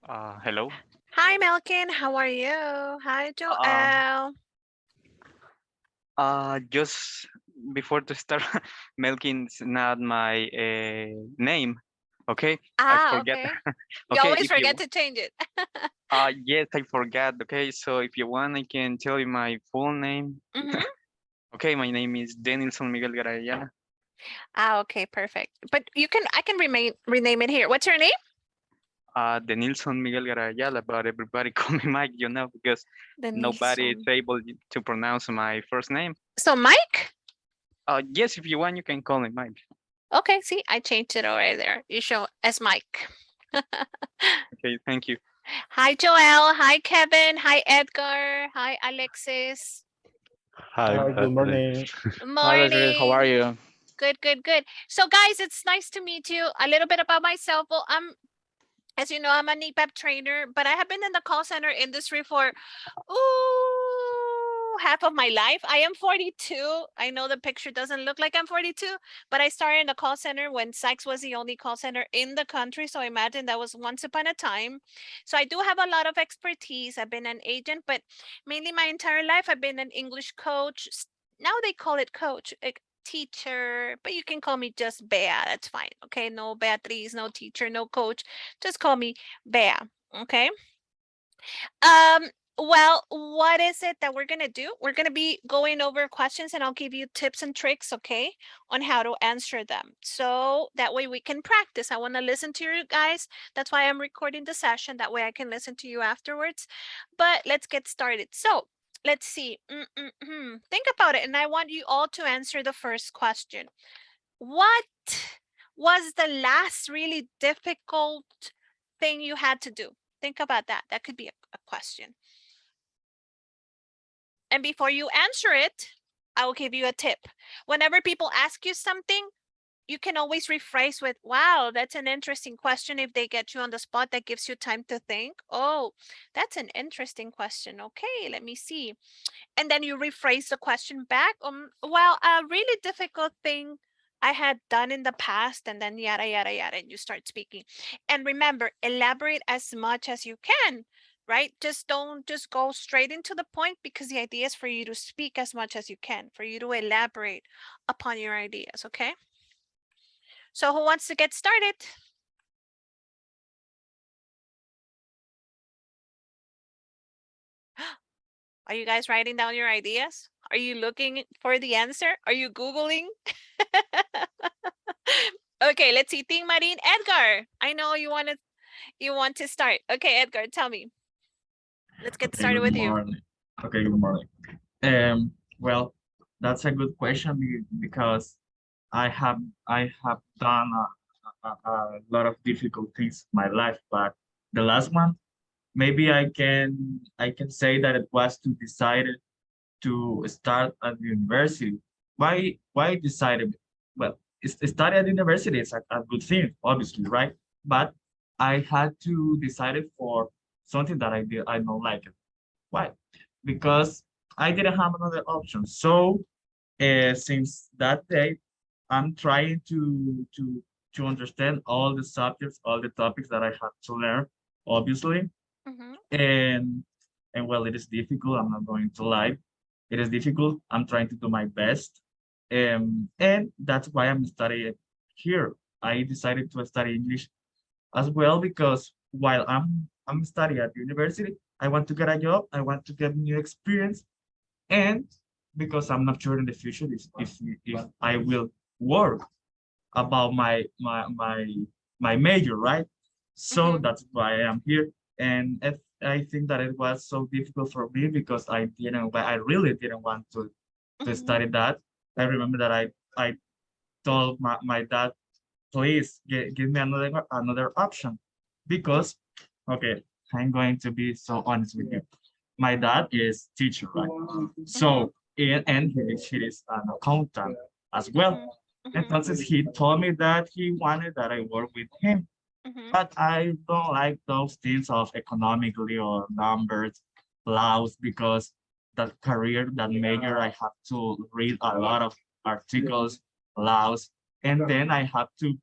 Hello. Hi, Melkin. How are you? Hi, Uh, Joel. just before to start, Melkin's not my name. Okay, I forget. Okay. You Okay, always if forget you to change it. yes, I forgot. Okay, so if you want, I can tell you my full name. Mm-hmm. Okay, my name is Denilson Miguel Garayana. Okay, perfect. But I can rename it here. What's your name? Denilson Miguel Garayala, but everybody call me Mike, because nobody is Denilson. able to pronounce my first name. So, Mike? Yes, if you want, you can call me Mike. Okay, see, I changed it already there. You show as Mike. Okay, thank you. Hi, Joel. Hi, Kevin. Hi, Edgar. Hi, Alexis. Hi, Hi, good morning. hi, Leslie. How are Morning. you? Good, good, good. So, guys, it's nice to meet you. A little bit about myself. Well, as you know, I'm a NEPAP trainer, but I have been in the call center industry for half of my life. I am 42. I know the picture doesn't look like I'm 42, but I started in the call center when Sykes was the only call center in the country. So imagine that was once upon a time. So I do have a lot of expertise. I've been an agent, but mainly my entire life I've been an English coach. Now they call it coach. Teacher, but you can call me just Bea. That's fine. Okay. No Beatriz, no teacher, no coach. Just call me Bea. Okay. Um, well, what is it that we're gonna do? We're gonna be going over questions and I'll give you tips and tricks, okay, on how to answer them. So that way we can practice. I want to listen to you guys. That's why I'm recording the session. That way I can listen to you afterwards. But let's get started. So let's see. Think about it. And I want you all to answer the first question. What was the last really difficult thing you had to do? Think about that. That could be a question. And before you answer it, I will give you a tip. Whenever people ask you something, you can always rephrase with, wow, that's an interesting question. If they get you on the spot, that gives you time to think. Oh, that's an interesting question. Okay, let me see. And then you rephrase the question back. Well, a really difficult thing I had done in the past, and then yada, yada, yada, and you start speaking. And remember, elaborate as much as you can, right? Don't just go straight into the point because the idea is for you to speak as much as you can, for you to elaborate upon your ideas, okay? So who wants to get started? Are you guys writing down your ideas? Are you looking for the answer? Are you Googling? Okay, let's see. Ting Marin, Edgar. I know you want to start. Okay, Edgar, tell me. Let's get Okay, started good with you. morning. Okay, good morning. Well, that's a good question because I have done a lot of difficult things in my life, but the last one, maybe I can say that it was to decide to start at the university. Why decided? Well, study at university is a good thing, obviously, right? But I had to decide it for something that I don't like it. Why? Because I didn't have another option. So since that day, I'm trying to understand all the subjects, all the topics that I have to learn, obviously. Mm-hmm. And well, it is difficult. I'm not going to lie. It is difficult. I'm trying to do my best. And that's why I'm studying here. I decided to study English as well because while I'm studying at university, I want to get a job. I want to get new experience, and because I'm not sure in the future if I will work about my major, right? So Mm-hmm. that's why I am here. And I think that it was so difficult for me because I really didn't want to Mm-hmm. study that. I remember that I told my dad, please give me another option because, okay, I'm going to be so honest with you. My dad is teacher, right? Mm-hmm. So, and he is an accountant as well. Mm-hmm. Entonces, he told me that he wanted that I work with him, Mm-hmm. but I don't like those things of economically or numbers, laws, because that career, that major, I have to read a lot of articles, laws, and then I have to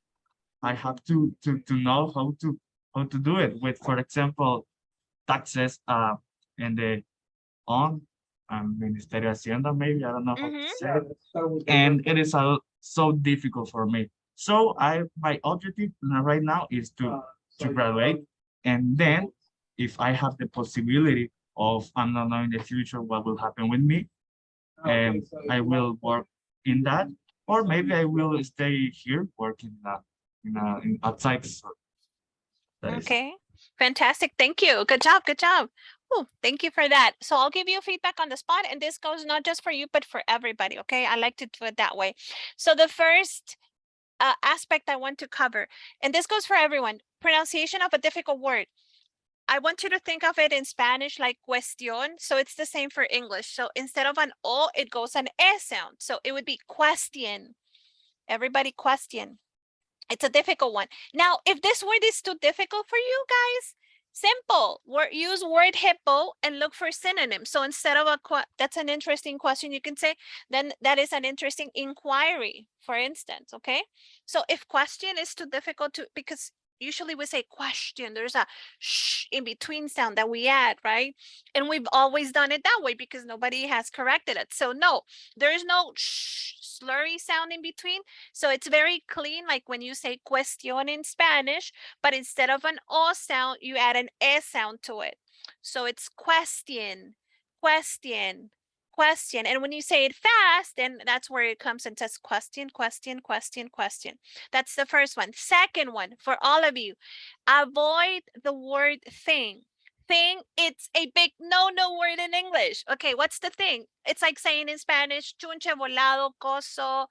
know to do it with, for example, taxes and the on Ministerio de Hacienda, maybe I don't know how to say it. And it is so difficult for me. So my objective right now is to graduate, and then if I have the possibility of, I'm not knowing in the future what will happen with me, and I will work in that, or maybe I will stay here working in outside. Okay, fantastic. Thank you. Good job. Good job. Oh, thank you for that. So I'll give you feedback on the spot, and this goes not just for you, but for everybody. Okay, I like to do it that way. So the first aspect I want to cover, and this goes for everyone, pronunciation of a difficult word. I want you to think of it in Spanish like cuestión. So it's the same for English. So instead of an O, it goes an E sound. So it would be question. Everybody question. It's a difficult one. Now, if this word is too difficult for you guys, simple. Use word hippo and look for synonyms. So instead of that's an interesting question, you can say, then that is an interesting inquiry, for instance, okay? So if question is too difficult to, because usually we say question, there's a sh in between sound that we add, right? And we've always done it that way because nobody has corrected it. So no, there is no sh slurry sound in between. So it's very clean, like when you say cuestión in Spanish, but instead of an O sound, you add an E sound to it. So it's question, question, question. And when you say it fast, then that's where it comes and says question, question, question, question. That's the first one. Second one, for all of you, avoid the word thing. Thing, it's a big no word in English. Okay, what's the thing? It's like saying in Spanish, chunche, volado, coso,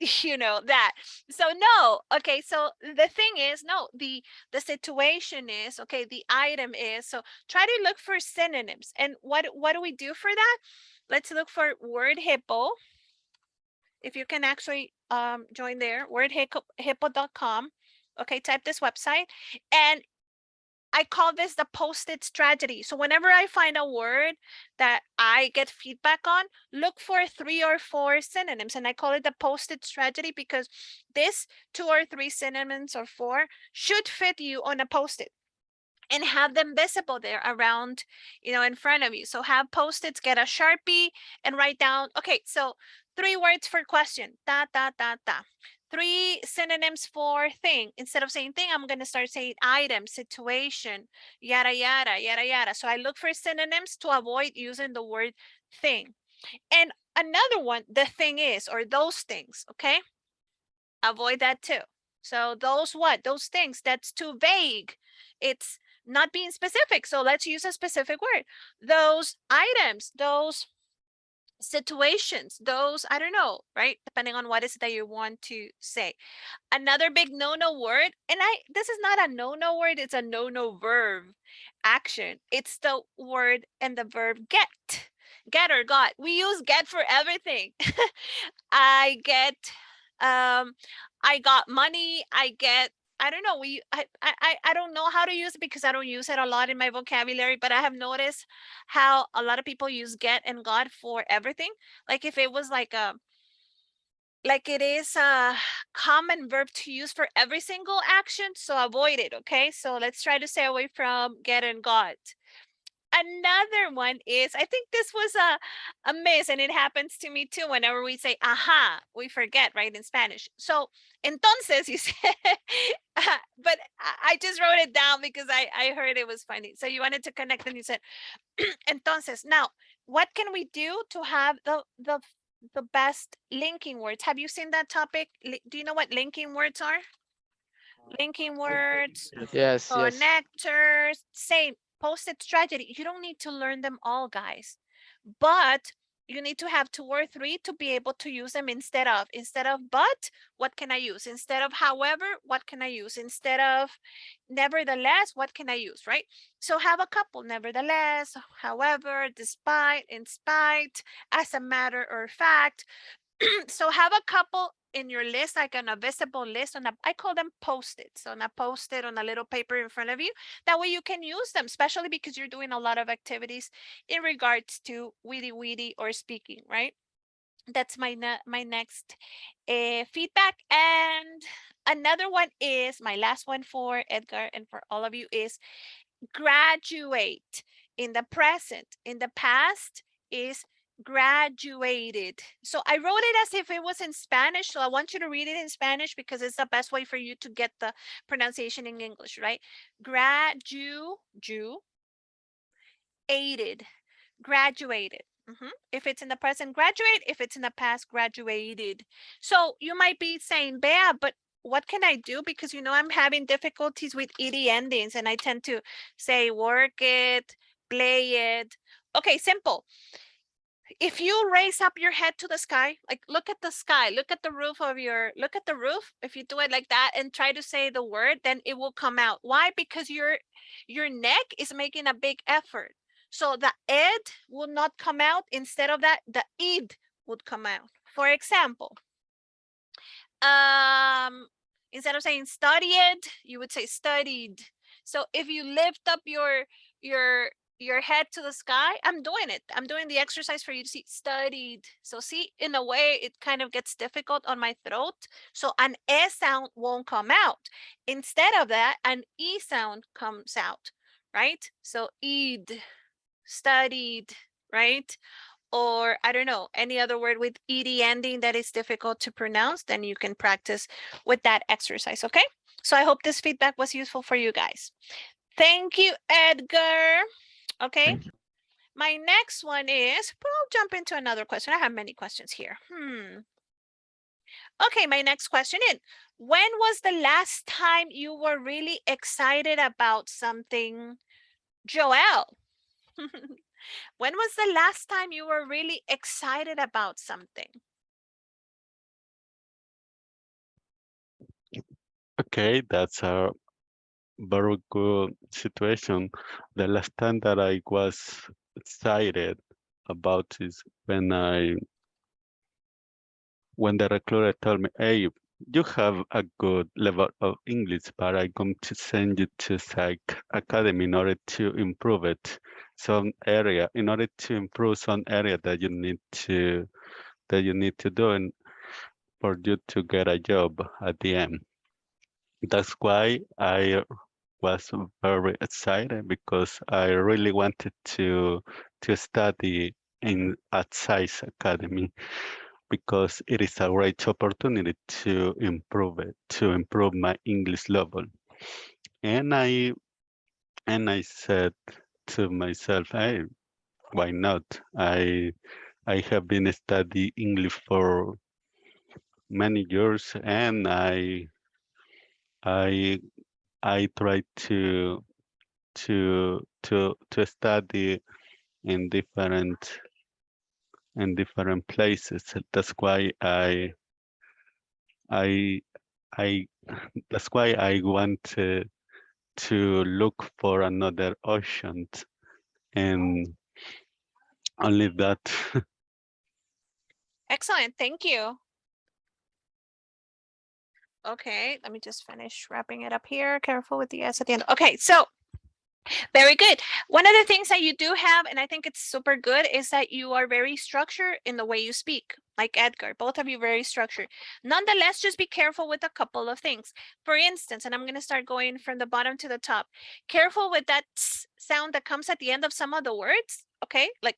you know that. So no, okay, so the thing is, no, the situation is, okay, the item is, so try to look for synonyms. And what do we do for that? Let's look for word hippo. If you can actually join there, wordhippo.com. Okay, type this website, and I call this the post-it strategy. So whenever I find a word that I get feedback on, look for 3 or 4 synonyms. And I call it the post-it strategy because this 2 or 3 synonyms or 4 should fit you on a post-it and have them visible there around, you know, in front of you. So have post-its, get a Sharpie and write down, okay, so 3 words for question, da, da, da, da. 3 synonyms for thing. Instead of saying thing, I'm going to start saying item, situation, yada, yada, yada, yada. So I look for synonyms to avoid using the word thing. And another one, the thing is, or those things, okay? Avoid that too. So those what? Those things, that's too vague. It's not being specific. So let's use a specific word. Those items, those situations, those, I don't know, right? Depending on what is that you want to say. Another big no-no word, and this is not a no-no word, it's a no-no verb action. It's the word and the verb get or got. We use get for everything. I get, I got money, I don't know, I don't know how to use it because I don't use it a lot in my vocabulary, but I have noticed how a lot of people use get and got for everything. Like if it was like it is a common verb to use for every single action, so avoid it, okay? So let's try to stay away from get and got. Another one is, I think this was a miss, and it happens to me too. Whenever we say aha, we forget, right, in Spanish. So entonces, you say, but I just wrote it down because I heard it was funny. So you wanted to connect and you said entonces. Now, what can we do to have the best linking words? Have you seen that topic? Do you know what linking words are? Linking words, Yes, yes. connectors, same. Post-it strategy. You don't need to learn them all, guys, but you need to have 2 or 3 to be able to use them instead of but, what can I use? Instead of however, what can I use? Instead of nevertheless, what can I use, right? So have a couple, nevertheless, however, despite, in spite, as a matter of fact. So have a couple in your list, like on a visible list, I call them post-its, on a post-it on a little paper in front of you. That way you can use them, especially because you're doing a lot of activities in regards to witty or speaking, right? That's my next feedback. And another one is my last one for Edgar and for all of you is graduate in the present. In the past is graduated. So I wrote it as if it was in Spanish. So I want you to read it in Spanish because it's the best way for you to get the pronunciation in English, right? Graduated. If it's in the present, graduate. If it's in the past, graduated. So you might be saying, Bea, but what can I do? Because I'm having difficulties with ed endings and I tend to say work it, play it. Okay, simple. If you raise up your head to the sky, like look at the sky, look at the roof. If you do it like that and try to say the word, then it will come out. Why? Because your neck is making a big effort. So the ed will not come out. Instead of that, the id would come out. For example, instead of saying studied, you would say studied. So if you lift up your head to the sky, I'm doing it. I'm doing the exercise for you to see studied. So see, in a way, it kind of gets difficult on my throat. So an S sound won't come out. Instead of that, an E sound comes out, right? So ed, studied, right? Or I don't know, any other word with ed ending that is difficult to pronounce, then you can practice with that exercise, okay? So I hope this feedback was useful for you guys. Thank you, Edgar. Okay. Thank you. My next one is, but I'll jump into another question. I have many questions here. Okay, my next question is, when was the last time you were really excited about something? Joelle. When was the last time you were really excited about something? Okay, that's a very good situation. The last time that I was excited about is when the recruiter told me, "Hey, you have a good level of English, but I'm going to send you to Psych Academy in order to improve it. In order to improve some area that you need to do and for you to get a job at the end." That's why I was very excited because I really wanted to study at Science Academy because it is a great opportunity to improve my English level. And I said to myself, hey, why not? I have been studying English for many years, and I try to study in different places. That's why I I that's why I want to look for another option, and only that. Excellent. Thank you. Okay, let me just finish wrapping it up here. Careful with the S at the end. Okay, so very good. One of the things that you do have, and I think it's super good, is that you are very structured in the way you speak, like Edgar. Both of you very structured. Nonetheless, just be careful with a couple of things. For instance, and I'm going to start going from the bottom to the top. Careful with that sound that comes at the end of some of the words, okay? Like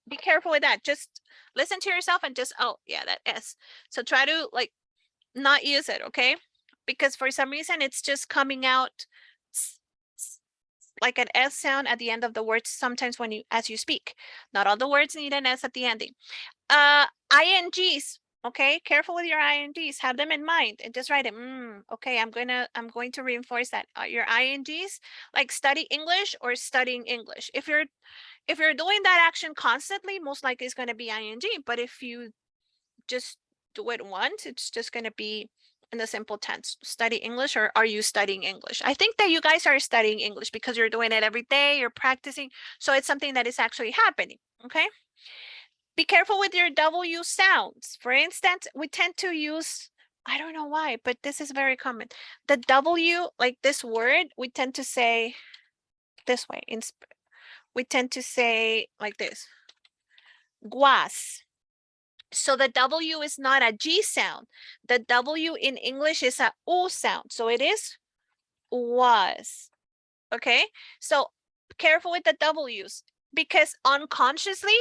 be careful with that. Just listen to yourself and just, oh, yeah, that S. So try to like not use it, okay? Because for some reason it's just coming out like an S sound at the end of the words sometimes as you speak. Not all the words need an S at the ending. INGs, okay? Careful with your INGs. Have them in mind and just write it. Okay, I'm going to reinforce that. Your INGs, like study English or studying English. If you're doing that action constantly, most likely it's going to be ING. But if you just do it once, it's just going to be in the simple tense, study English, or are you studying English? I think that you guys are studying English because you're doing it every day, you're practicing. So it's something that is actually happening, okay? Be careful with your W sounds. For instance, we tend to use, I don't know why, but this is very common. The W, like this word, we tend to say this way. We tend to say like this, guas. So the W is not a G sound. The W in English is a U sound. So it is was. Okay, so careful with the W's, because unconsciously,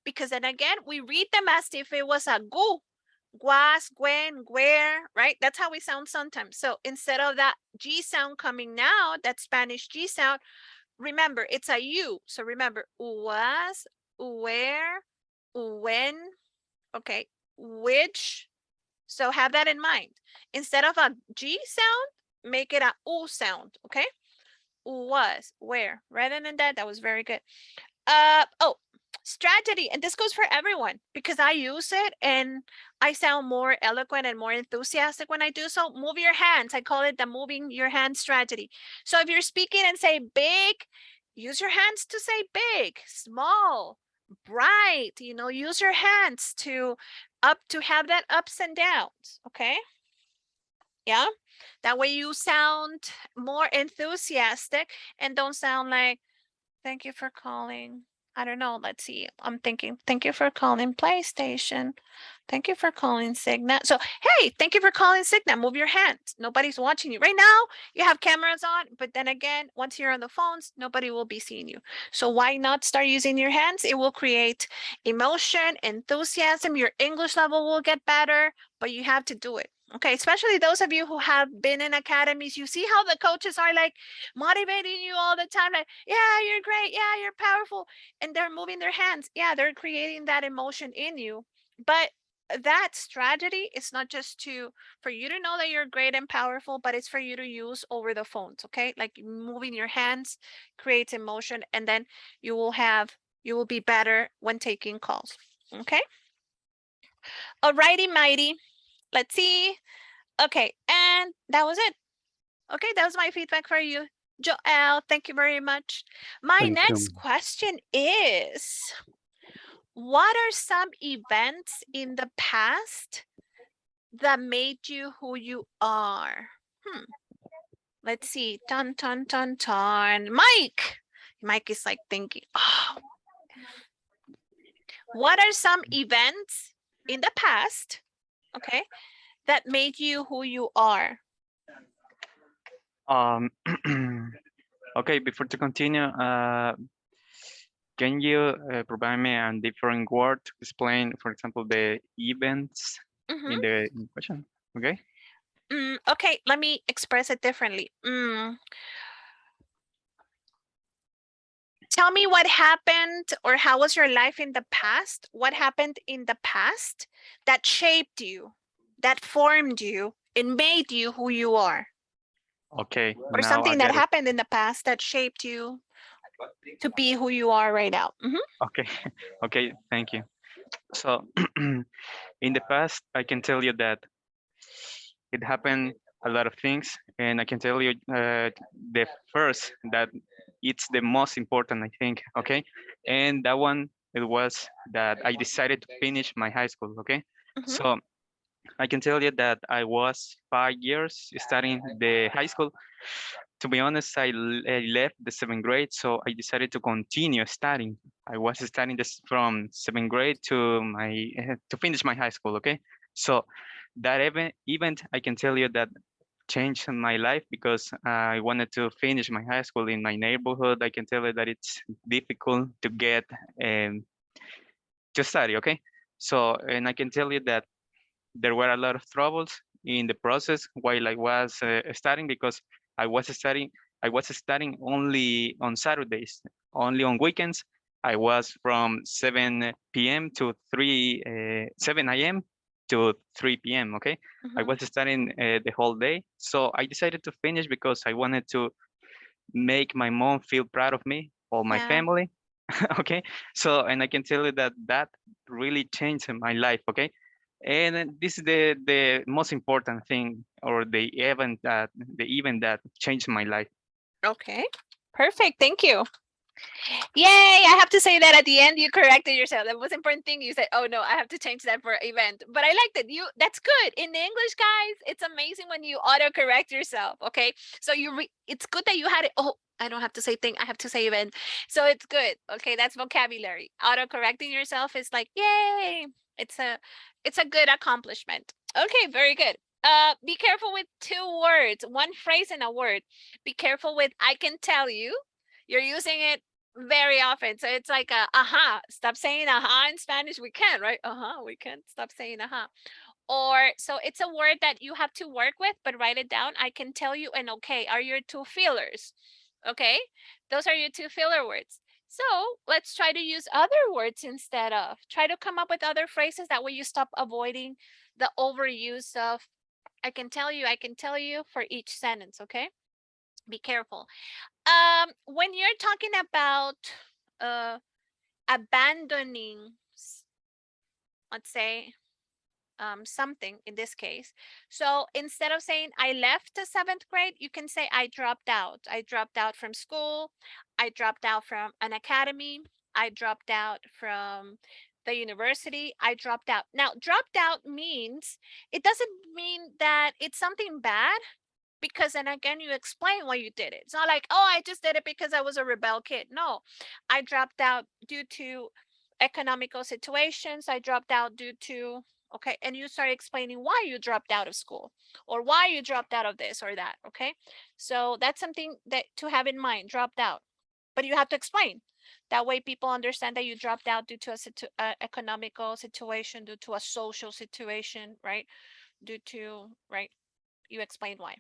because then again, we read them as if it was a gu, guas, gwen, guer, right? That's how we sound sometimes. So instead of that G sound coming now, that Spanish G sound, remember it's a U. So remember, was, where, when, okay, which. So have that in mind. Instead of a G sound, make it a U sound, okay? Was, where, rather than that. That was very good. Oh, strategy, and this goes for everyone because I use it and I sound more eloquent and more enthusiastic when I do so. Move your hands. I call it the moving your hand strategy. So if you're speaking and say big, use your hands to say big, small, bright, you know, use your hands to have that ups and downs, okay? Yeah, that way you sound more enthusiastic and don't sound like, thank you for calling. I don't know. Let's see. I'm thinking, thank you for calling PlayStation. Thank you for calling Cigna. So, hey, thank you for calling Cigna. Move your hands. Nobody's watching you. Right now, you have cameras on, but then again, once you're on the phones, nobody will be seeing you. So why not start using your hands? It will create emotion, enthusiasm. Your English level will get better, but you have to do it. Okay, especially those of you who have been in academies, you see how the coaches are like motivating you all the time, like, yeah, you're great, yeah, you're powerful, and they're moving their hands. Yeah, they're creating that emotion in you. But that strategy is not just for you to know that you're great and powerful, but it's for you to use over the phones, okay? Like moving your hands creates emotion, and then you will be better when taking calls, okay? Alrighty, mighty. Let's see. Okay, and that was it. Okay, that was my feedback for you, Joel. Thank you very much. My Thank next you. question is, what are some events in the past that made you who you are? Let's see. Ton, ton, ton, ton. Mike is like thinking, oh. What are some events in the past, okay, that made you who you are? Okay, before to continue, can you provide me a different word to explain, for example, the events in the question? Okay. Okay, let me express it differently. Tell me what happened, or how was your life in the past? What happened in the past that shaped you, that formed you, and made you who you are? Okay. Or now something I that get it. happened in the past that shaped you to be who you are right now. Okay. Okay. Thank you. So in the past, I can tell you that it happened a lot of things, and I can tell you the first that it's the most important, I think. Okay, and that one, it was that I decided to finish my high school. Okay, so I can tell you that I was 5 years studying the high school. To be honest, I left the 7th grade, so I decided to continue studying. I was studying this from 7th grade to to finish my high school. Okay, so that event, I can tell you that changed my life because I wanted to finish my high school in my neighborhood. I can tell you that it's difficult to get to study. Okay, so and I can tell you that there were a lot of troubles in the process while I was studying, because I was studying only on Saturdays, only on weekends. I was from 7 p.m. to 7 a.m. to 3 p.m. Okay, I was studying the whole day, so I decided to finish because I wanted to make my mom feel proud of me or my family. Okay, so and I can tell you that that really changed my life. Okay, and this is the most important thing, or the event that changed my life. Okay, perfect. Thank you. Yay, I have to say that at the end you corrected yourself. The most important thing you said, oh no, I have to change that for event. But I liked it. That's good. In English, guys, it's amazing when you auto-correct yourself. Okay. So it's good that you had it. Oh, I don't have to say thing, I have to say event. So it's good. Okay, that's vocabulary. Auto-correcting yourself is like, yay. It's a good accomplishment. Okay, very good. Be careful with 2 words, 1 phrase and a word. Be careful with I can tell you. You're using it very often. So it's like a aha. Stop saying aha in Spanish. We can, right? We can stop saying aha. Or so it's a word that you have to work with, but write it down. I can tell you and okay are your 2 fillers. Okay, those are your 2 filler words. So let's try to use other words instead of. Try to come up with other phrases. That way you stop avoiding the overuse of I can tell you for each sentence, okay? Be careful. When you're talking about abandoning, let's say, something in this case. So instead of saying I left the 7th grade, you can say I dropped out. I dropped out from school. I dropped out from an academy. I dropped out from the university. I dropped out. Now, dropped out means, it doesn't mean that it's something bad, because then again, you explain why you did it. It's not like, oh, I just did it because I was a rebel kid. No, I dropped out due to economical situations. I dropped out due to, okay, and you start explaining why you dropped out of school or why you dropped out of this or that, okay? So that's something that to have in mind, dropped out. But you have to explain. That way people understand that you dropped out due to a economical situation, due to a social situation, right? Due to, right? You explain why.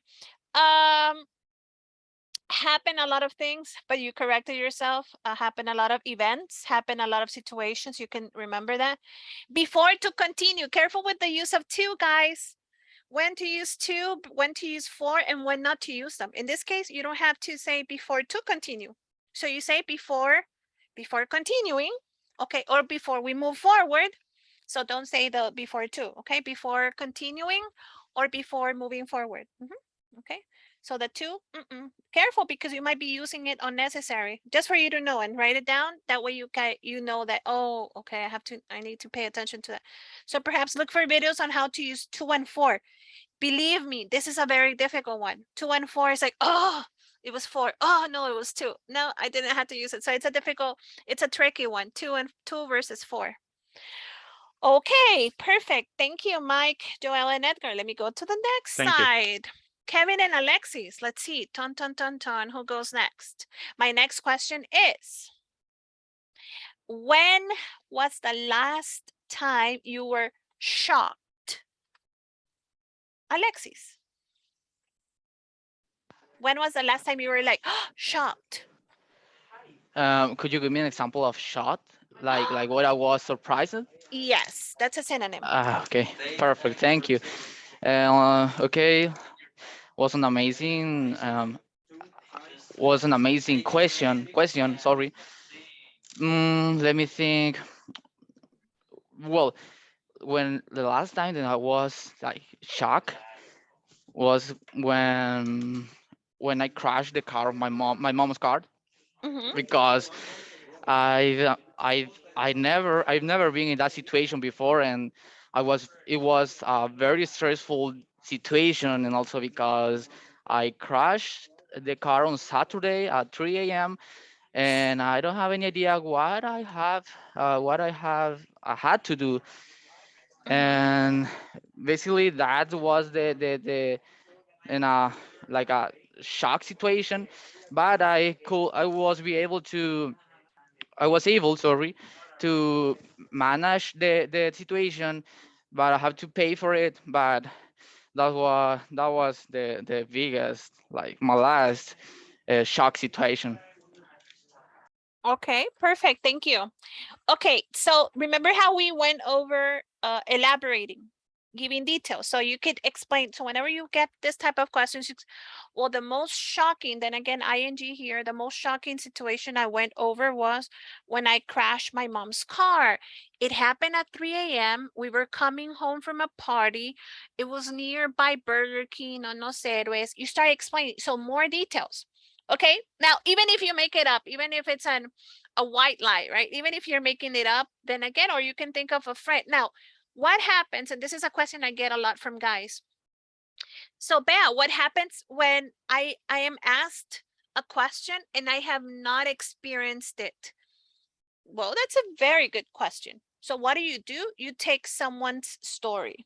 Happen a lot of things, but you corrected yourself. Happen a lot of events, happen a lot of situations. You can remember that. Before to continue, careful with the use of to, guys. When to use to, when to use for, and when not to use them. In this case, you don't have to say before to continue. So you say before continuing, okay, or before we move forward. So don't say the before to, okay, before continuing or before moving forward. Okay, so the two, careful, because you might be using it unnecessary, just for you to know and write it down. That way you know that, oh, okay, I need to pay attention to that. So perhaps look for videos on how to use 2 and 4. Believe me, this is a very difficult one. 2 and 4 is like, oh, it was 4. Oh no, it was 2. No, I didn't have to use it. So it's a tricky one. 2 versus 4. Okay, perfect. Thank you, Mike, Joel, and Edgar. Let me go to the next Thank you. side. Kevin and Alexis, let's see. Ton. Who goes next? My next question is, when was the last time you were shocked? Alexis. When was the last time you were like, shocked? Could you give me an example of shot? Like what I was surprised? Yes, that's a synonym. Okay, perfect. Thank you. Okay, was an amazing question. Sorry. Let me think. Well, when the last time that I was like shocked was when I crashed the car of my mom's car, Mhm. because I've never been in that situation before, and it was a very stressful situation, and also because I crashed the car on Saturday at 3 a.m. and I don't have any idea I had to do, Mhm. and basically that was the in a like a shock situation, but I was able, sorry, to manage the situation, but I have to pay for it. But that was the biggest, like my last shock situation. Okay, perfect. Thank you. Okay, so remember how we went over elaborating, giving details. So you could explain. So whenever you get this type of questions, well, the most shocking, then again, ing here, the most shocking situation I went over was when I crashed my mom's car. It happened at 3 a.m. We were coming home from a party. It was nearby Burger King on Los Héroes. You start explaining. So more details. Okay, now even if you make it up, even if it's a white lie, right? Even if you're making it up, then again, or you can think of a friend. Now, what happens, and this is a question I get a lot from guys. So Bea, what happens when I am asked a question and I have not experienced it? Well, that's a very good question. So what do? You take someone's story.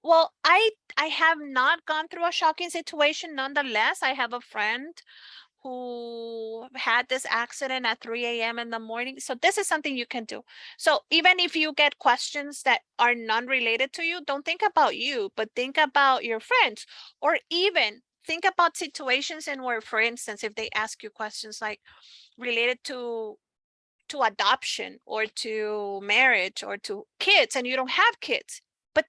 Well, I have not gone through a shocking situation. Nonetheless, I have a friend who had this accident at 3 a.m. in the morning. So this is something you can do. So even if you get questions that are non-related to you, don't think about you, but think about your friends, or even think about situations in where, for instance, if they ask you questions like related to adoption or to marriage or to kids, and you don't have kids, but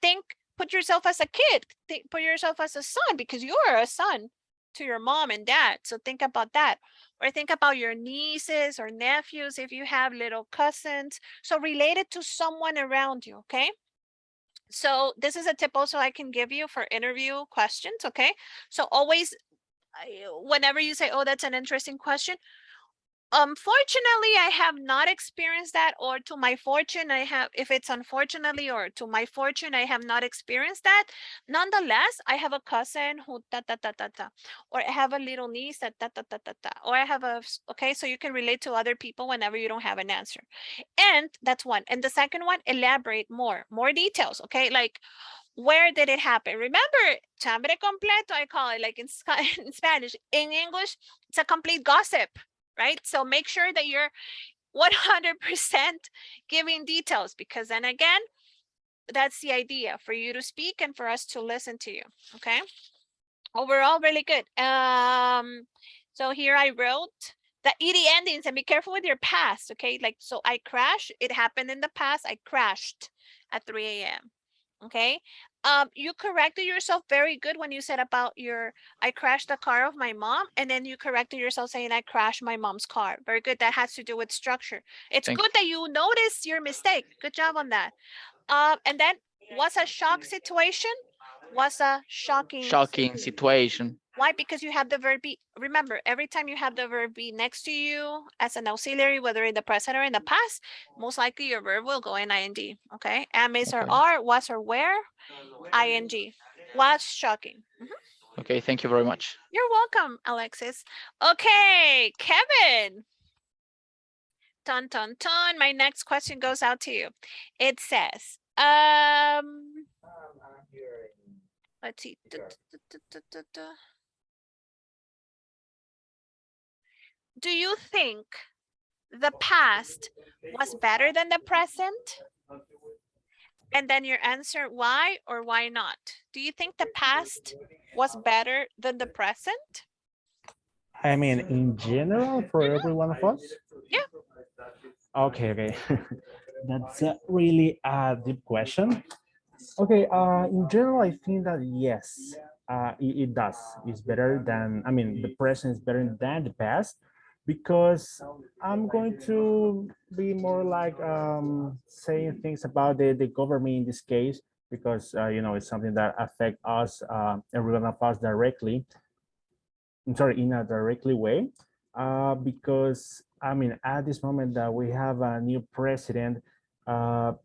put yourself as a kid, put yourself as a son, because you are a son to your mom and dad. So think about that. Or think about your nieces or nephews if you have little cousins. So related to someone around you, okay? So this is a tip also I can give you for interview questions, okay? So always, whenever you say, oh, that's an interesting question, unfortunately, I have not experienced that, or to my fortune, I have, if it's unfortunately or to my fortune, I have not experienced that. Nonetheless, I have a cousin who or I have a little niece that or I have okay, so you can relate to other people whenever you don't have an answer. And that's one. And the second one, elaborate more details, okay? Like, where did it happen? Remember, chambre completo, I call it, like in Spanish. In English, it's a complete gossip, right? So make sure that you're 100% giving details, because then again, that's the idea, for you to speak and for us to listen to you, okay? Overall, really good. So here I wrote the ED endings, and be careful with your past, okay? Like, so I crashed, it happened in the past, I crashed at 3 a.m. Okay. You corrected yourself very good when you said about I crashed the car of my mom, and then you corrected yourself saying I crashed my mom's car. Very good. That has to do with structure. It's Thank good that you noticed your mistake. Good job on that. And then, was a shock situation? Was a Shocking situation. why? Because you have the verb be. Remember, every time you have the verb be next to you as an auxiliary, whether in the present or in the past, most likely your verb will go in ing. Okay. Am, is, or Okay. are, was, or where, ing. Was shocking. Okay, thank you very much. You're welcome, Alexis. Okay, Kevin. Ton, ton, ton. My next question goes out to you. It says, let's see. Do you think the past was better than the present? And then your answer, why or why not? Do you think the past was better than the present? I mean, in general, for every one of us? Yeah. Okay. That's a really deep question. Okay, in general, I think that yes, it does. It's better than, I mean, the present is better than the past, because I'm going to be more like saying things about the government in this case, because, it's something that affect us, every one of us directly. I'm sorry, in a directly way, because I mean, at this moment that we have a new president,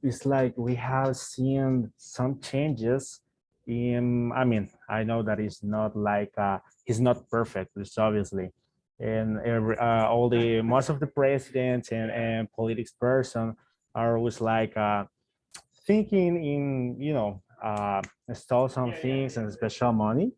it's like we have seen some changes in, I mean, I know that it's not like, he's not perfect, it's obviously. And most of the presidents and politics person are always like thinking in, install some things and special money.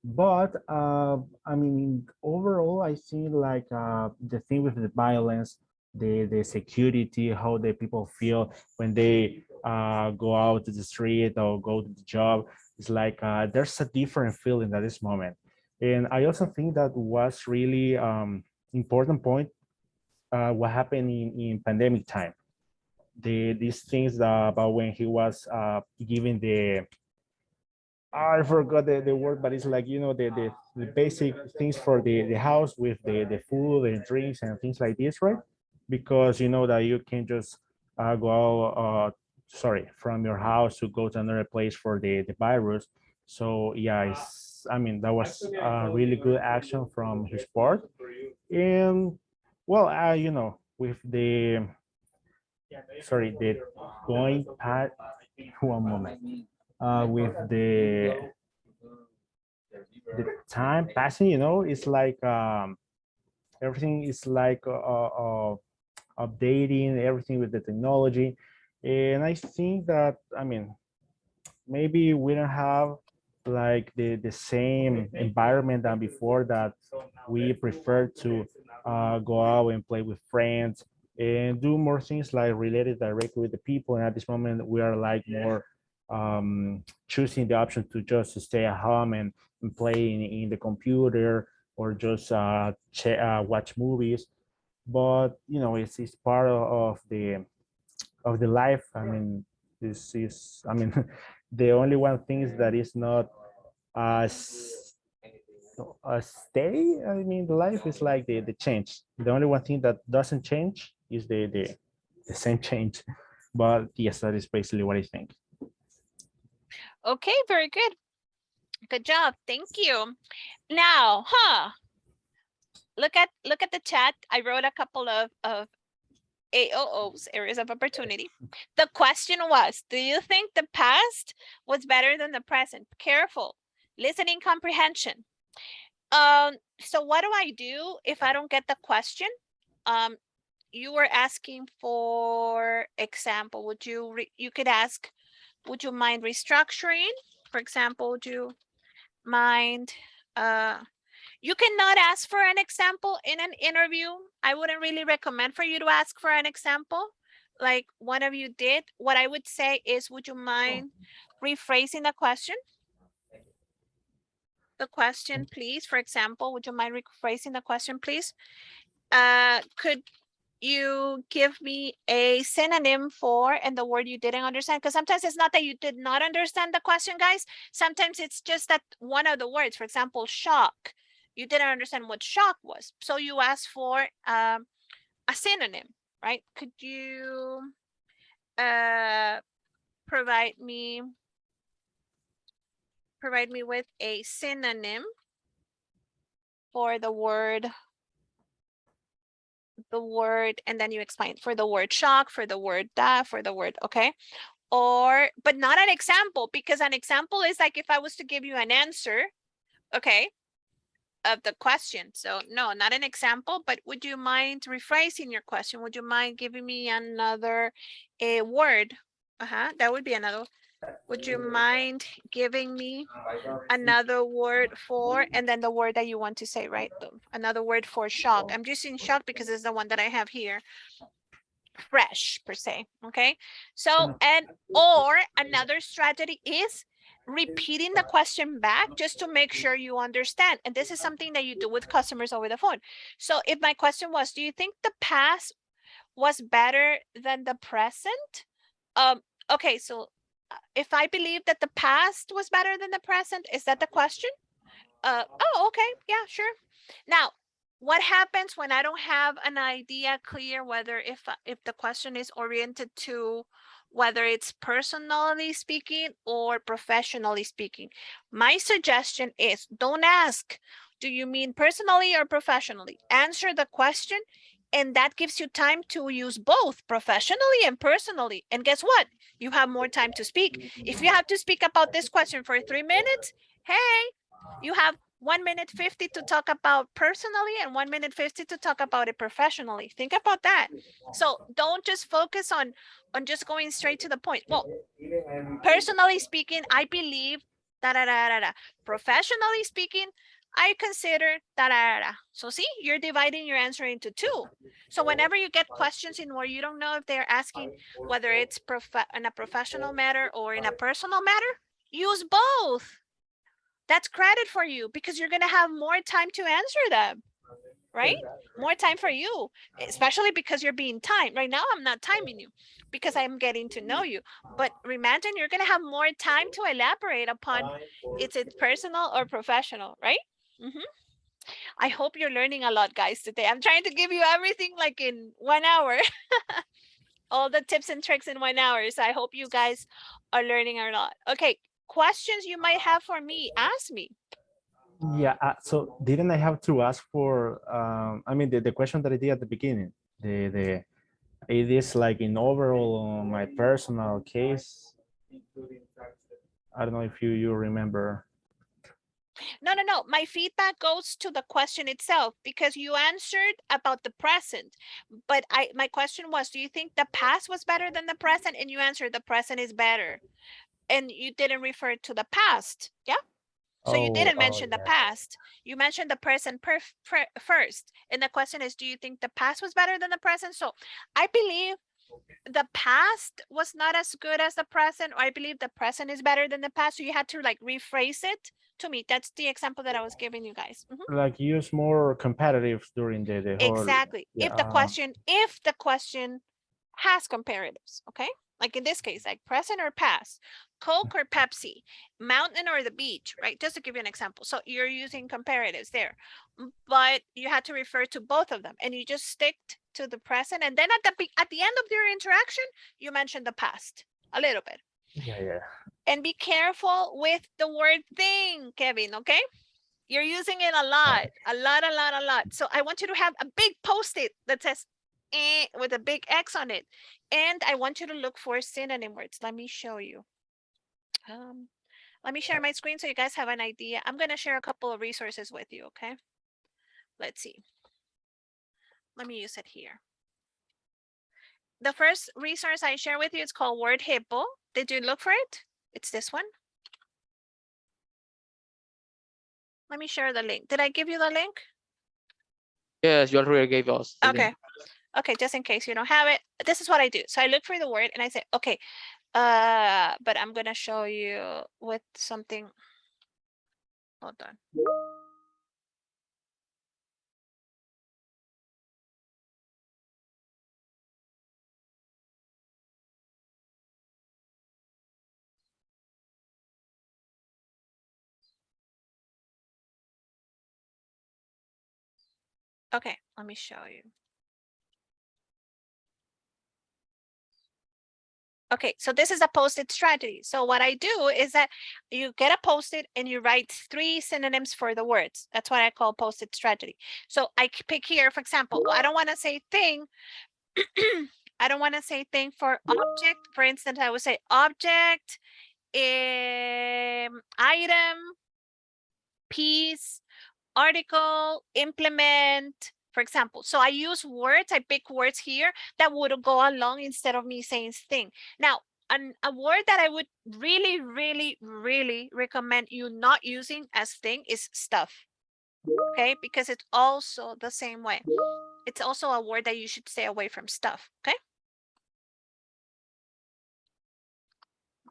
But I mean, overall, I see like the thing with the violence, the security, how the people feel when they go out to the street or go to the job. It's like there's a different feeling at this moment. And I also think that was really important point what happened in pandemic time. These things about when he was giving the, I forgot the word, but it's like, the basic things for the house with the food and drinks and things like this, right? Because you know that you can just from your house to go to another place for the virus. So yeah, I mean, that was a really good action from his part. And well, with the, the going part, one moment. With the time passing, it's like everything is like updating everything with the technology. And I think that, I mean, maybe we don't have like the same environment than before, that we prefer to go out and play with friends and do more things like related directly with the people. And at this moment, we are like more choosing the option to just stay at home and play in the computer, or just watch movies. But you know, it's part of the life. I mean, this is, I mean, the only one thing is that is not as stay. I mean, the life is like the change. The only one thing that doesn't change is the same change. But yes, that is basically what I think. Okay, very good. Good job. Thank you. Now, look at the chat. I wrote a couple of AOOs, areas of opportunity. The question was, do you think the past was better than the present? Careful. Listening comprehension. So what do I do if I don't get the question? You were asking for example. Would you you could ask, would you mind restructuring? For example, would you mind you cannot ask for an example in an interview. I wouldn't really recommend for you to ask for an example like one of you did. What I would say is, would you mind rephrasing the question? The question, please. For example, would you mind rephrasing the question, please? Could you give me a synonym for and the word you didn't understand? Because sometimes it's not that you did not understand the question, guys. Sometimes it's just that one of the words, for example, shock, you didn't understand what shock was, so you asked for a synonym, right? Could you provide me with a synonym for the word, and then you explain for the word shock, for the word that, for the word, okay? Or, but not an example, because an example is like if I was to give you an answer, okay, of the question. So no, not an example, but would you mind rephrasing your question? Would you mind giving me another word? That would be another. Would you mind giving me another word for, and then the word that you want to say, right? Another word for shock. I'm using shock because it's the one that I have here. Fresh per se, okay? So, and or another strategy is repeating the question back just to make sure you understand. And this is something that you do with customers over the phone. So if my question was, do you think the past was better than the present? Okay, so if I believe that the past was better than the present, is that the question? Oh, okay, yeah, sure. Now, what happens when I don't have an idea clear whether if the question is oriented to whether it's personally speaking or professionally speaking? My suggestion is, don't ask, do you mean personally or professionally? Answer the question, and that gives you time to use both professionally and personally. And guess what? You have more time to speak. If you have to speak about this question for 3 minutes, hey, you have 1 minute 50 to talk about personally and 1 minute 50 to talk about it professionally. Think about that. So don't just focus on just going straight to the point. Well, personally speaking, I believe da da da da da. Professionally speaking, I consider da da da. So see, you're dividing your answer into two. So whenever you get questions in where you don't know if they're asking whether it's in a professional matter or in a personal matter, use both. That's credit for you because you're going to have more time to answer them, right? More time for you, especially because you're being timed. Right now, I'm not timing you because I'm getting to know you. But imagine you're going to have more time to elaborate upon it's personal or professional, right? I hope you're learning a lot, guys, today. I'm trying to give you everything like in 1 hour. All the tips and tricks in 1 hour. So I hope you guys are learning a lot. Okay, questions you might have for me, ask me. Yeah, so didn't I have to ask for, I mean, the question that I did at the beginning, it is like in overall on my personal case. I don't know if you remember. No. no. My feedback goes to the question itself because you answered about the present. But my question was, do you think the past was better than the present? And you answered the present is better. And you didn't refer to the past. Yeah. So you didn't mention the yeah. past. You mentioned the present first. And the question is, do you think the past was better than the present? So I believe the past was not as good as the present, or I believe the present is better than the past. So you had to like rephrase it to me. That's the example that I was giving you guys. Mhm. Like use more competitive during the whole. Exactly. Yeah, If the question has comparatives, okay? Like in this case, like present or past, Coke or Pepsi, mountain or the beach, right? Just to give you an example. So you're using comparatives there, but you had to refer to both of them, and you just stick to the present. And then at the end of your interaction, you mentioned the past a little bit. yeah. And be careful with the word thing, Kevin, okay? You're using it a lot. So I want you to have a big post-it that says with a big X on it. And I want you to look for synonym words. Let me show you. Let me share my screen so you guys have an idea. I'm going to share a couple of resources with you, okay? Let's see. Let me use it here. The first resource I share with you is called Word Hippo. Did you look for it? It's this one. Let me share the link. Did I give you the link? Yes, you already gave us. the link. Okay. Okay, just in case you don't have it, this is what I do. So I look for the word and I say, okay, but I'm gonna show you with something. Hold on. Okay, let me show you. Okay, so this is a post-it strategy. So what I do is that you get a post-it and you write 3 synonyms for the words. That's what I call post-it strategy. So I pick here, for example, I don't want to say thing. I don't want to say thing for object. For instance, I would say object, item, piece, article, implement, for example. So I use words, I pick words here that would go along instead of me saying thing. Now, a word that I would really recommend you not using as thing is stuff. Okay, because it's also the same way. It's also a word that you should stay away from stuff. Okay.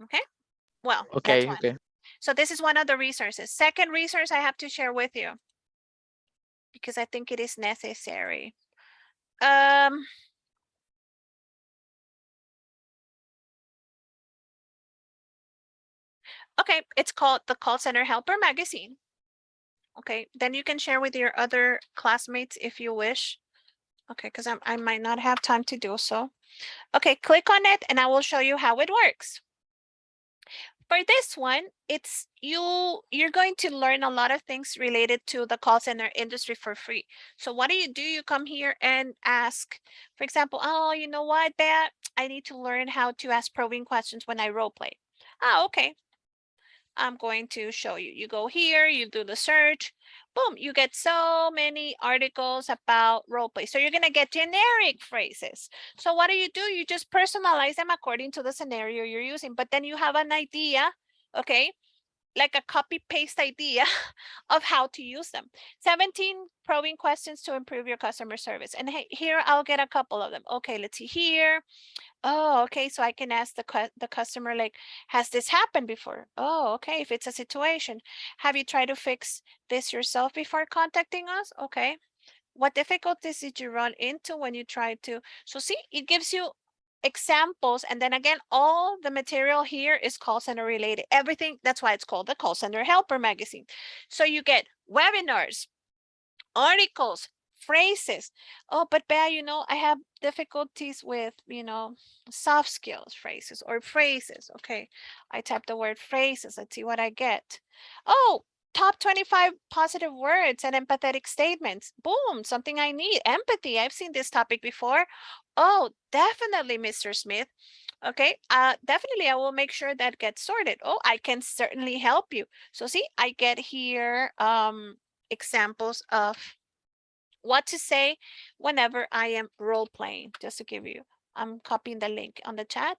Okay. Well, Okay, that's one. okay. So this is one of the resources. Second resource I have to share with you because I think it is necessary. Okay, it's called the Call Center Helper Magazine. Okay, then you can share with your other classmates if you wish. Okay, because I might not have time to do so. Okay, click on it and I will show you how it works. For this one, it's you're going to learn a lot of things related to the call center industry for free. So what do? You come here and ask, for example, oh, you know what, Bea, I need to learn how to ask probing questions when I role play. Ah, okay. I'm going to show you. You go here, you do the search, boom, you get so many articles about role play. So you're going to get generic phrases. So what do? You just personalize them according to the scenario you're using, but then you have an idea, okay? Like a copy paste idea of how to use them. 17 probing questions to improve your customer service. And hey, here I'll get a couple of them. Okay, let's see here. Oh, okay. So I can ask the customer, like, has this happened before? Oh, okay. If it's a situation, have you tried to fix this yourself before contacting us? Okay. What difficulties did you run into when you tried to? So see, it gives you examples. And then again, all the material here is call center related. Everything, that's why it's called the Call Center Helper Magazine. So you get webinars, articles, phrases. Oh, but Bea, I have difficulties with, soft skills phrases or phrases. Okay, I type the word phrases. Let's see what I get. Oh, top 25 positive words and empathetic statements. Boom, something I need. Empathy. I've seen this topic before. Oh, definitely, Mr. Smith. Okay, definitely I will make sure that gets sorted. Oh, I can certainly help you. So see, I get here examples of what to say whenever I am role playing, just to give you, I'm copying the link on the chat.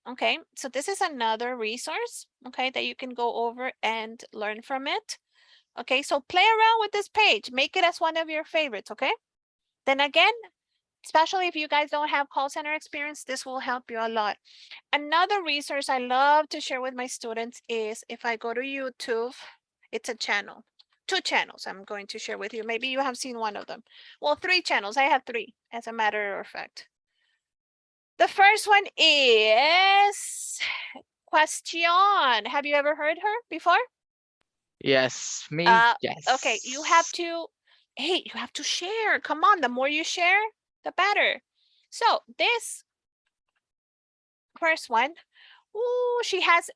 Okay, so this is another resource, okay, that you can go over and learn from it. Okay, so play around with this page, make it as one of your favorites, okay? Then again, especially if you guys don't have call center experience, this will help you a lot. Another resource I love to share with my students is if I go to YouTube, it's a channel, 2 channels I'm going to share with you. Maybe you have seen one of them. Well, 3 channels. I have 3, as a matter of fact. The first one is Question. Have you ever heard her before? Yes, me. Yes. Okay, you have to, hey, you have to share. Come on, the more you share, the better. So this first one, ooh, she has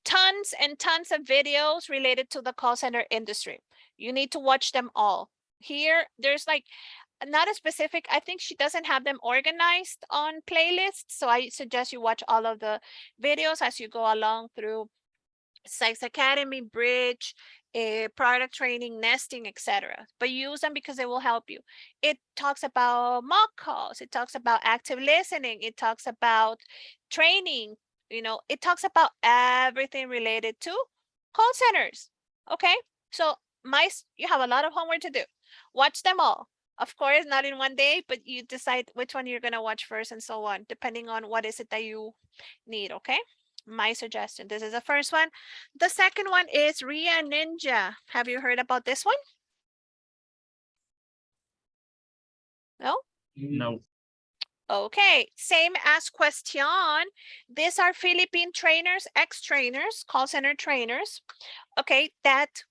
tons and tons of videos related to the call center industry. You need to watch them all. Here, there's like not a specific, I think she doesn't have them organized on playlists. So I suggest you watch all of the videos as you go along through Sykes Academy, Bridge, product training, nesting, etc. But use them because they will help you. It talks about mock calls. It talks about active listening. It talks about training. You know, it talks about everything related to call centers. Okay, so you have a lot of homework to do. Watch them all. Of course, not in one day, but you decide which one you're gonna watch first and so on, depending on what is it that you need. Okay, my suggestion. This is the first one. The second one is Ria Ninja. Have you heard about this one? No? No. Okay, same as Question. These are Philippine trainers, ex-trainers, call center trainers, okay, that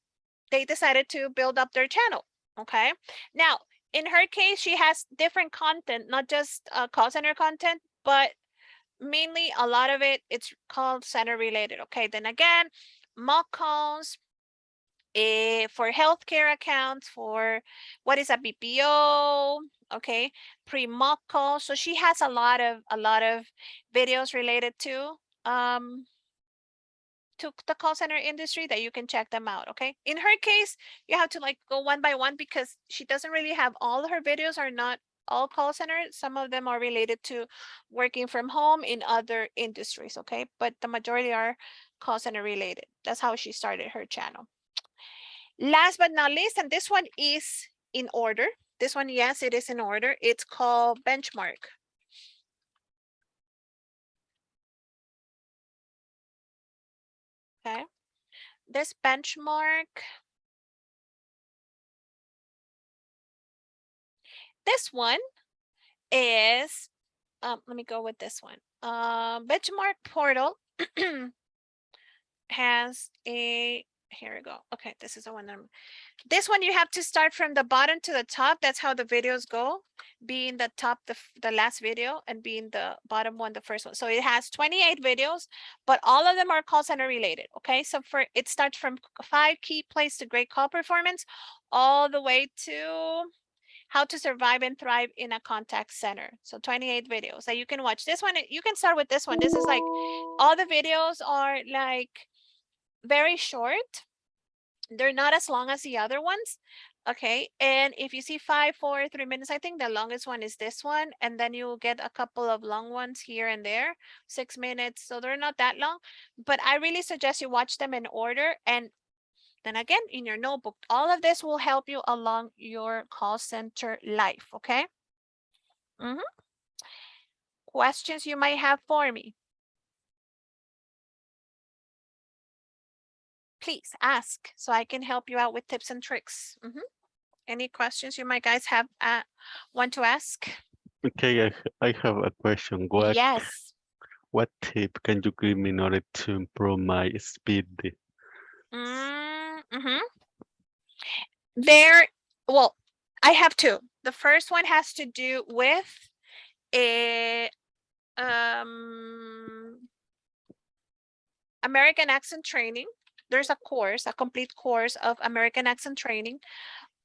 they decided to build up their channel, okay? Now, in her case, she has different content, not just call center content, but mainly a lot of it, it's call center related, okay? Then again, mock calls, for healthcare accounts, for what is a BPO, okay, pre-mock call. So she has a lot of videos related to the call center industry that you can check them out. Okay, in her case, you have to like go one by one because she doesn't really have all her videos are not all call center. Some of them are related to working from home in other industries. Okay, but the majority are call center related. That's how she started her channel. Last but not least, and this one is in order. This one, yes, it is in order. It's called Benchmark. Okay. This Benchmark, this one is, let me go with this one. Benchmark portal has a, here we go. Okay, this is the one. This one you have to start from the bottom to the top. That's how the videos go. Being the top, the last video, and being the bottom one, the first one. So it has 28 videos, but all of them are call center related. Okay, so it starts from 5 key plays to great call performance, all the way to how to survive and thrive in a contact center. So 28 videos that you can watch. This one, you can start with this one. This is like, all the videos are like very short. They're not as long as the other ones. Okay, and if you see 5, 4, 3 minutes, I think the longest one is this one, and then you'll get a couple of long ones here and there, 6 minutes, so they're not that long, but I really suggest you watch them in order, and then again, in your notebook, all of this will help you along your call center life, okay? Questions you might have for me? Please ask so I can help you out with tips and tricks. Any questions you might guys have want to ask? Okay, I have a question. Yes. What tip can you give me in order to improve my speed? Well, I have 2. The first one has to do with a American accent training. There's a course, a complete course of American accent training.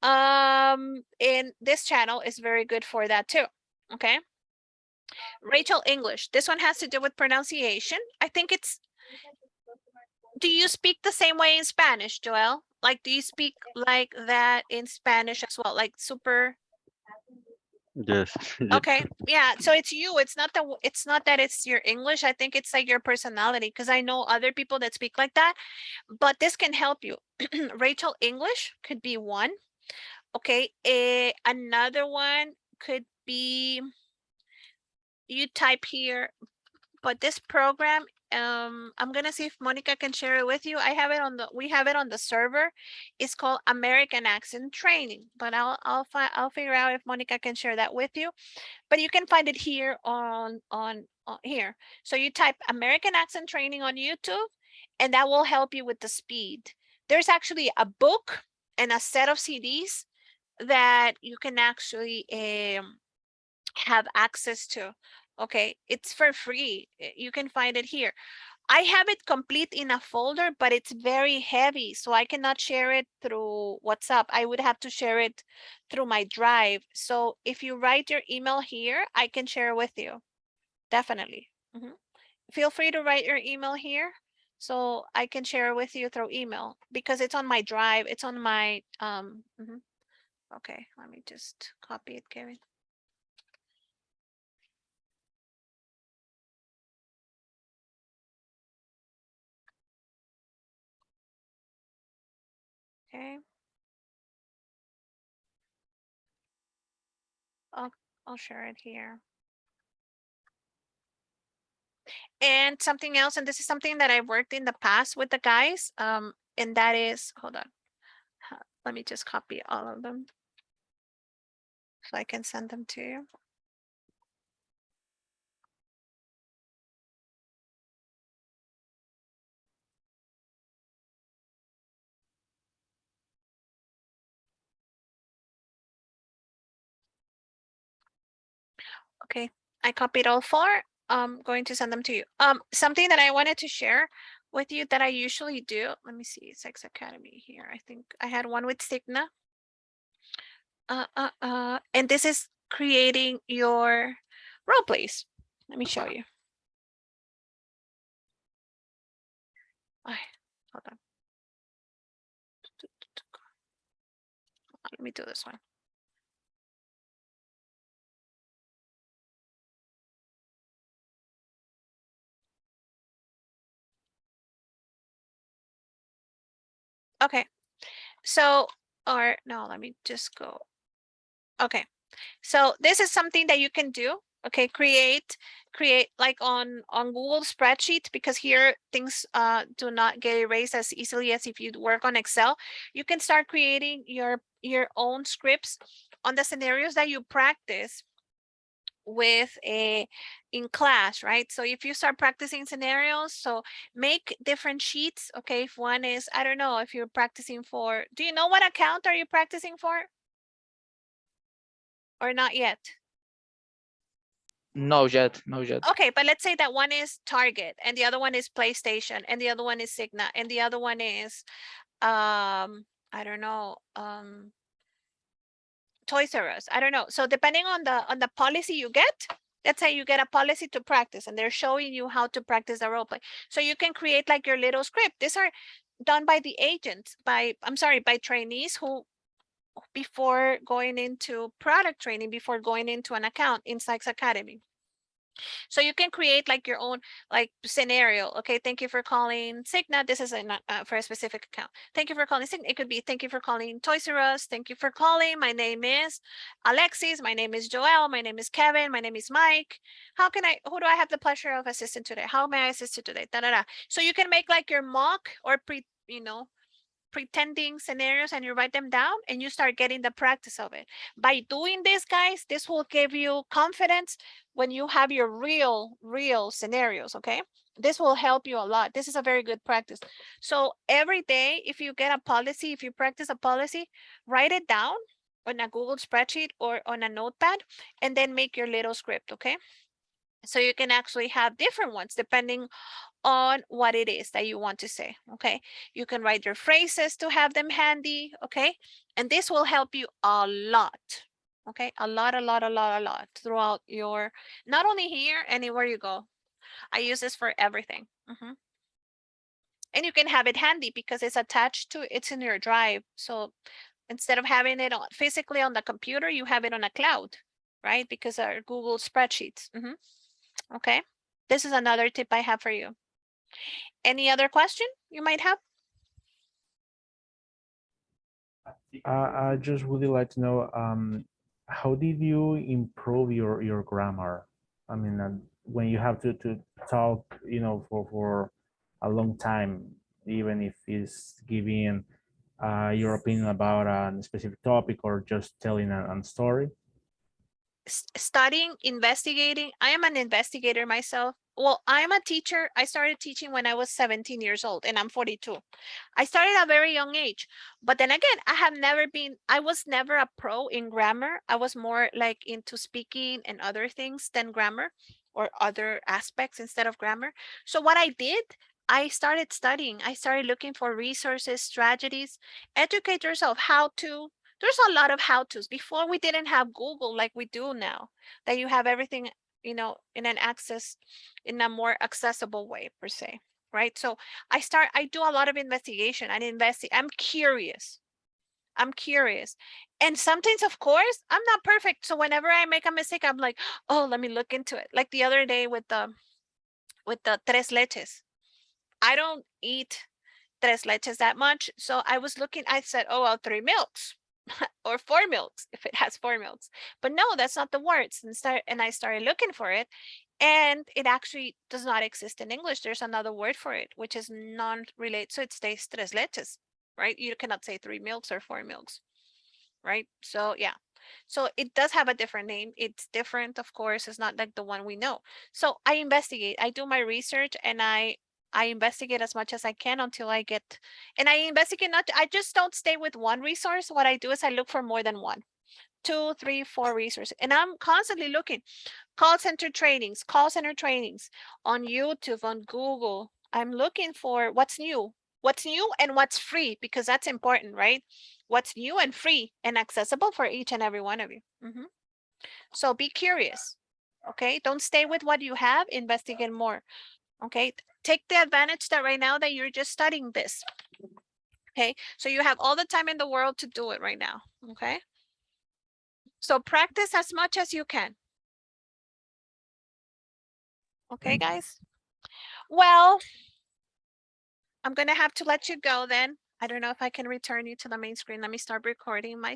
In this channel is very good for that too. Okay. Rachel English. This one has to do with pronunciation. I think it's, do you speak the same way in Spanish, Joel? Like, do you speak like that in Spanish as well? Like super, Yes. yes. okay. Yeah, so it's you. It's not it's not that it's your English. I think it's like your personality, because I know other people that speak like that, but this can help you. Rachel English could be one. Okay, another one could be, you type here, but this program, I'm gonna see if Monica can share it with you. I have it on the, we have it on the server. It's called American Accent Training, but I'll figure out if Monica can share that with you. But you can find it here on here. So you type American Accent Training on YouTube, and that will help you with the speed. There's actually a book and a set of CDs that you can actually have access to. Okay, it's for free. You can find it here. I have it complete in a folder, but it's very heavy, so I cannot share it through WhatsApp. I would have to share it through my drive. So if you write your email here, I can share with you. Definitely. Feel free to write your email here, so I can share with you through email, because it's on my drive. It's on my Okay, let me just copy it, Kevin. Okay. I'll share it here. And something else, and this is something that I worked in the past with the guys, and that is, hold on. Let me just copy all of them so I can send them to you. Okay, I copied all four. I'm going to send them to you. Something that I wanted to share with you that I usually do. Let me see, Sex Academy here. I think I had one with Signa. And this is creating your role plays. Let me show you. Hold on. Let me do this one. Okay, so, or no, let me just go. Okay, so this is something that you can do. Okay, create like on Google spreadsheet, because here things do not get erased as easily as if you work on Excel. You can start creating your own scripts on the scenarios that you practice with in class, right? So if you start practicing scenarios, so make different sheets. Okay, if one is, I don't know, if you're practicing for, do you know what account are you practicing for? Or not yet? No yet, no yet. Okay, but let's say that one is Target and the other one is PlayStation and the other one is Signa and the other one is I don't know, Toys R Us. I don't know. So depending on the policy you get, let's say you get a policy to practice and they're showing you how to practice the role play. So you can create like your little script. These are done by the agents, by trainees who, before going into product training, before going into an account in Sykes Academy. So you can create like your own like scenario. Okay, thank you for calling Signa. This is for a specific account. Thank you for calling Signa. It could be thank you for calling Toys R Us. Thank you for calling. My name is Alexis. My name is Joel. My name is Kevin. My name is Mike. Who do I have the pleasure of assisting today? How may I assist you today? Da, da, da. So you can make like your mock or pretending scenarios and you write them down and you start getting the practice of it. By doing this, guys, this will give you confidence when you have your real scenarios. Okay, this will help you a lot. This is a very good practice. So every day, if you get a policy, if you practice a policy, write it down on a Google spreadsheet or on a notepad and then make your little script. Okay, so you can actually have different ones depending on what it is that you want to say. Okay, you can write your phrases to have them handy. Okay, and this will help you a lot. Okay, a lot throughout your, not only here, anywhere you go. I use this for everything. And you can have it handy because it's attached to, it's in your drive. So instead of having it physically on the computer, you have it on a cloud, right? Because our Google spreadsheets. Okay, this is another tip I have for you. Any other question you might have? I just would like to know, how did you improve your grammar? I mean, when you have to talk, for a long time, even if it's giving your opinion about a specific topic or just telling a story. Studying, investigating. I am an investigator myself. Well, I'm a teacher. I started teaching when I was 17 years old and I'm 42. I started at a very young age, but then again, I was never a pro in grammar. I was more like into speaking and other things than grammar, or other aspects instead of grammar. So what I did, I started studying. I started looking for resources, strategies, educate yourself there's a lot of how-tos. Before, we didn't have Google like we do now, that you have everything, in a more accessible way, per se, right? So I do a lot of investigation. I'm curious. And sometimes, of course, I'm not perfect. So whenever I make a mistake, I'm like, oh, let me look into it. Like the other day with the tres leches. I don't eat tres leches that much. So I said, oh, well, 3 milks. Or 4 milks, if it has 4 milks. But no, that's not the words. And I started looking for it, and it actually does not exist in English. There's another word for it, which is non-related. So it stays tres leches, right? You cannot say 3 milks or 4 milks, right? So yeah. So it does have a different name. It's different, of course. It's not like the one we know. So I investigate. I do my research, and I investigate as much as I can until I get, and I investigate I just don't stay with one resource. What I do is I look for more than 1, 2, 3, 4 resources. And I'm constantly looking. Call center trainings on YouTube, on Google. I'm looking for what's new and what's free, because that's important, right? What's new and free and accessible for each and every one of you. So be curious. Okay, don't stay with what you have, investigate more. Okay, take the advantage that right now that you're just studying this. Okay, so you have all the time in the world to do it right now. Okay, so practice as much as you can. Okay, guys. Well, I'm gonna have to let you go then. I don't know if I can return you to the main screen. Let me start recording my